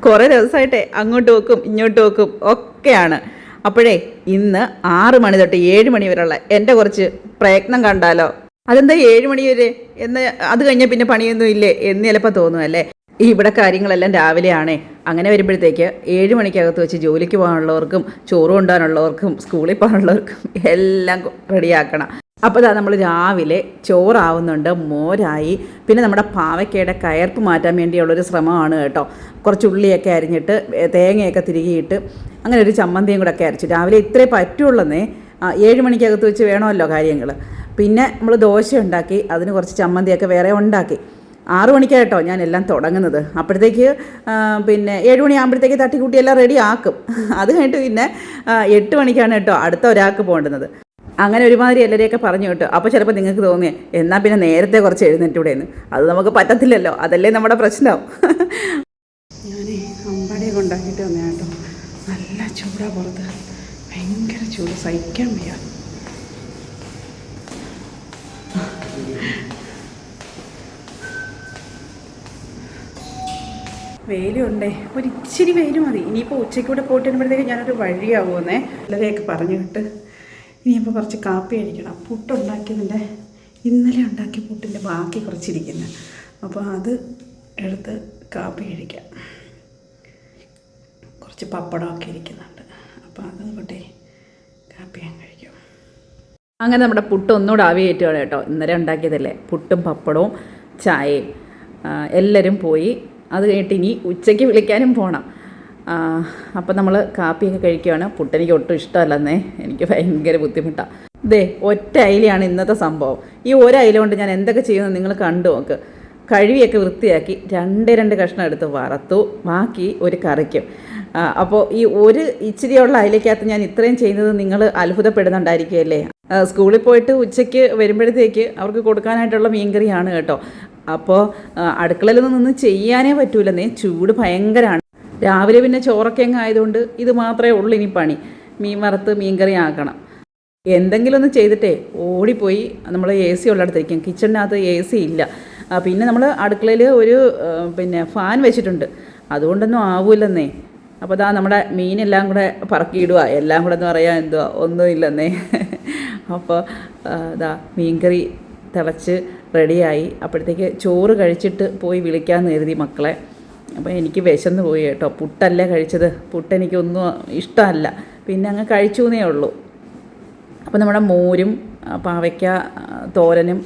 കുറേ ദിവസമായിട്ടേ അങ്ങോട്ട് വെക്കും ഇങ്ങോട്ട് വെക്കും ഒക്കെയാണ്. അപ്പോഴേ ഇന്ന് 6 മണി തൊട്ട് 7 മണി വരെയുള്ള എൻ്റെ കുറച്ച് പ്രയത്നം കണ്ടാലോ? അതെന്താ 7 മണി വരെ എന്ന്, അത് കഴിഞ്ഞാൽ പിന്നെ പണിയൊന്നും ഇല്ലേ എന്ന് ചിലപ്പോൾ തോന്നുമല്ലേ. ഇവിടെ കാര്യങ്ങളെല്ലാം രാവിലെയാണേ. അങ്ങനെ വരുമ്പോഴത്തേക്ക് 7 മണിക്കകത്ത് വെച്ച് ജോലിക്ക് പോകാനുള്ളവർക്കും ചോറ് കൊണ്ടുപോകാനുള്ളവർക്കും സ്കൂളിൽ പോകാനുള്ളവർക്കും എല്ലാം റെഡിയാക്കണം. അപ്പോൾ ഇതാ നമ്മൾ രാവിലെ ചോറാവുന്നുണ്ട്, മോരായി, പിന്നെ നമ്മുടെ പാവയ്ക്കയുടെ കയർപ്പ് മാറ്റാൻ വേണ്ടിയുള്ളൊരു ശ്രമമാണ് കേട്ടോ. കുറച്ച് ഉള്ളിയൊക്കെ അരിഞ്ഞിട്ട് തേങ്ങയൊക്കെ തിരികിയിട്ട് അങ്ങനെ ഒരു ചമ്മന്തിയും കൂടെ ഒക്കെ അരച്ചു. രാവിലെ ഇത്രേ പറ്റുള്ളന്നേ, 7 മണിക്കകത്ത് വെച്ച് വേണമല്ലോ കാര്യങ്ങൾ. പിന്നെ നമ്മൾ ദോശ ഉണ്ടാക്കി, അതിന് കുറച്ച് ചമ്മന്തിയൊക്കെ വേറെ ഉണ്ടാക്കി. 6 മണിക്കായിട്ടോ ഞാൻ എല്ലാം തുടങ്ങുന്നത്. അപ്പോഴത്തേക്ക് പിന്നെ 7 മണിയാകുമ്പോഴത്തേക്ക് തട്ടിക്കൂട്ടി എല്ലാം റെഡി ആക്കും. അത് കഴിഞ്ഞിട്ട് പിന്നെ 8 മണിക്കാണ് കേട്ടോ അടുത്ത ഒരാൾക്ക് പോകേണ്ടുന്നത്. അങ്ങനെ ഒരുമാതിരി എല്ലാവരെയൊക്കെ പറഞ്ഞു കേട്ടോ. അപ്പോൾ ചിലപ്പോൾ നിങ്ങൾക്ക് തോന്നിയേ എന്നാൽ പിന്നെ നേരത്തെ കുറച്ച് എഴുന്നേറ്റൂടെയെന്ന്. അത് നമുക്ക് പറ്റത്തില്ലല്ലോ, അതല്ലേ നമ്മുടെ പ്രശ്നം. ഞാൻ അമ്പാടിയൊക്കെ ഉണ്ടാക്കിയിട്ട് വന്നേ കേട്ടോ. നല്ല ചൂടാ പുറത്ത്, ഭയങ്കര ചൂട്, സഹിക്കാൻ വയ്യ. വെയിലുണ്ടേ, ഒരിച്ചിരി വെയിൽ മതി. ഇനിയിപ്പോൾ ഉച്ചയ്ക്കൂടെ പോയിട്ട് വരുമ്പോഴത്തേക്ക് ഞാനൊരു വഴിയാവുമെന്നേ എല്ലാവരെയൊക്കെ പറഞ്ഞു കേട്ട്. ഇനിയിപ്പോൾ കുറച്ച് കാപ്പി കഴിക്കണം. പുട്ടുണ്ടാക്കിയതിൻ്റെ ഇന്നലെ ഉണ്ടാക്കിയ പുട്ടിൻ്റെ ബാക്കി കുറച്ചിരിക്കുന്നു. അപ്പോൾ അത് എടുത്ത് കാപ്പി കഴിക്കാം. കുറച്ച് പപ്പടമൊക്കെ ഇരിക്കുന്നുണ്ട്, അപ്പോൾ അതും കൂട്ടി കാപ്പി ഞാൻ കഴിക്കും. അങ്ങനെ നമ്മുടെ പുട്ട് ഒന്നുകൂടെ ആവി കയറ്റുകയാണ് കേട്ടോ. ഇന്നലെ ഉണ്ടാക്കിയതല്ലേ, പുട്ടും പപ്പടവും ചായയും. എല്ലാവരും പോയി. അത് കഴിഞ്ഞിട്ട് ഇനി ഉച്ചയ്ക്ക് വിളിക്കാനും പോകണം. അപ്പം നമ്മൾ കാപ്പിയൊക്കെ കഴിക്കുകയാണ്. പുട്ടെനിക്ക് ഒട്ടും ഇഷ്ടമല്ലെന്നേ, എനിക്ക് ഭയങ്കര ബുദ്ധിമുട്ടാണ്. ദേ ഒറ്റ അയിലയാണ് ഇന്നത്തെ സംഭവം. ഈ ഒരയില കൊണ്ട് ഞാൻ എന്തൊക്കെ ചെയ്യുന്നത് നിങ്ങൾ കണ്ടു നോക്ക്. കഴുകിയൊക്കെ വൃത്തിയാക്കി 2 കഷ്ണം എടുത്ത് വറുത്തു, ബാക്കി ഒരു കറിക്കും. അപ്പോൾ ഈ ഒരു ഇച്ചിരിയുള്ള അയിലക്കകത്ത് ഞാൻ ഇത്രയും ചെയ്യുന്നത് നിങ്ങൾ അത്ഭുതപ്പെടുന്നുണ്ടായിരിക്കുമല്ലേ. സ്കൂളിൽ പോയിട്ട് ഉച്ചയ്ക്ക് വരുമ്പോഴത്തേക്ക് അവർക്ക് കൊടുക്കാനായിട്ടുള്ള മീൻകറിയാണ് കേട്ടോ. അപ്പോൾ അടുക്കളയിലൊന്നും നിന്ന് ചെയ്യാനേ പറ്റൂലെന്നേ, ചൂട് ഭയങ്കരമാണ്. രാവിലെ പിന്നെ ചോറൊക്കെ അങ്ങ് ആയതുകൊണ്ട് ഇത് മാത്രമേ ഉള്ളൂ ഇനി പണി. മീൻ വറുത്ത് മീൻകറി ആക്കണം. എന്തെങ്കിലും ഒന്ന് ചെയ്തിട്ടേ ഓടിപ്പോയി നമ്മൾ AC ഉള്ളിടത്തിരിക്കും. കിച്ചണിനകത്ത് AC ഇല്ല. പിന്നെ നമ്മൾ അടുക്കളയിൽ ഒരു പിന്നെ ഫാൻ വെച്ചിട്ടുണ്ട്, അതുകൊണ്ടൊന്നും ആവൂലെന്നേ. അപ്പോൾ അതാ നമ്മുടെ മീനെല്ലാം കൂടെ പറക്കിയിടുക. എല്ലാം കൂടെ എന്ന് പറയാൻ എന്തുവാ, ഒന്നുമില്ലെന്നേ. അപ്പോൾ ഇതാ മീൻകറി തിളച്ച് റെഡിയായി. അപ്പോഴത്തേക്ക് ചോറ് കഴിച്ചിട്ട് പോയി വിളിക്കാമെന്ന് കരുതി മക്കളെ. അപ്പോൾ എനിക്ക് വിശന്ന് പോയി കേട്ടോ. പുട്ടല്ലേ കഴിച്ചത്, പുട്ടെനിക്കൊന്നും ഇഷ്ടമല്ല, പിന്നെ അങ്ങ് കഴിച്ചു എന്നേ ഉള്ളൂ. അപ്പോൾ നമ്മുടെ മോരും പാവയ്ക്ക തോരനും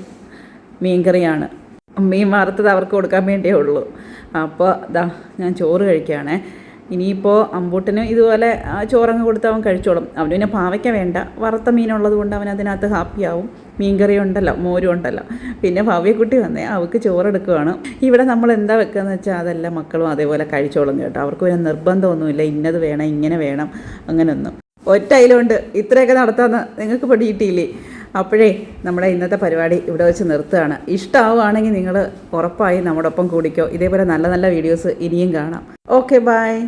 മീൻകറിയാണ്. മീൻ വറുത്തത് അവർക്ക് കൊടുക്കാൻ വേണ്ടിയേ ഉള്ളൂ. അപ്പോൾ ദാ ഞാൻ ചോറ് കഴിക്കുകയാണേ. ഇനിയിപ്പോൾ അമ്പൂട്ടിന് ഇതുപോലെ ചോറങ്ങ് കൊടുത്ത് അവൻ കഴിച്ചോളും. അവന് പിന്നെ പാവയ്ക്ക വേണ്ട, വറുത്ത മീനുള്ളത് കൊണ്ട് അവൻ അതിനകത്ത് ഹാപ്പിയാവും. മീൻകറി ഉണ്ടല്ലോ, മോരും ഉണ്ടല്ലോ. പിന്നെ ഭവ്യക്കുട്ടി വന്നേ, അവൾക്ക് ചോറെടുക്കുകയാണ്. ഇവിടെ നമ്മൾ എന്താ വെക്കുകയെന്ന് വെച്ചാൽ അതെല്ലാം മക്കളും അതേപോലെ കഴിച്ചോളും കേട്ടോ. അവർക്ക് പിന്നെ നിർബന്ധമൊന്നുമില്ല, ഇന്നത് വേണം ഇങ്ങനെ വേണം അങ്ങനെയൊന്നും. ഒറ്റ അയിലുണ്ട് ഇത്രയൊക്കെ നടത്താമെന്ന് നിങ്ങൾക്ക് പിടിയിട്ടില്ലേ. അപ്പോഴേ നമ്മുടെ ഇന്നത്തെ പരിപാടി ഇവിടെ വെച്ച് നിർത്തുകയാണ്. ഇഷ്ടമാവുകയാണെങ്കിൽ നിങ്ങൾ ഉറപ്പായി നമ്മുടെ ഒപ്പം കൂടിക്കോ. ഇതേപോലെ നല്ല നല്ല വീഡിയോസ് ഇനിയും കാണാം. Okay, by.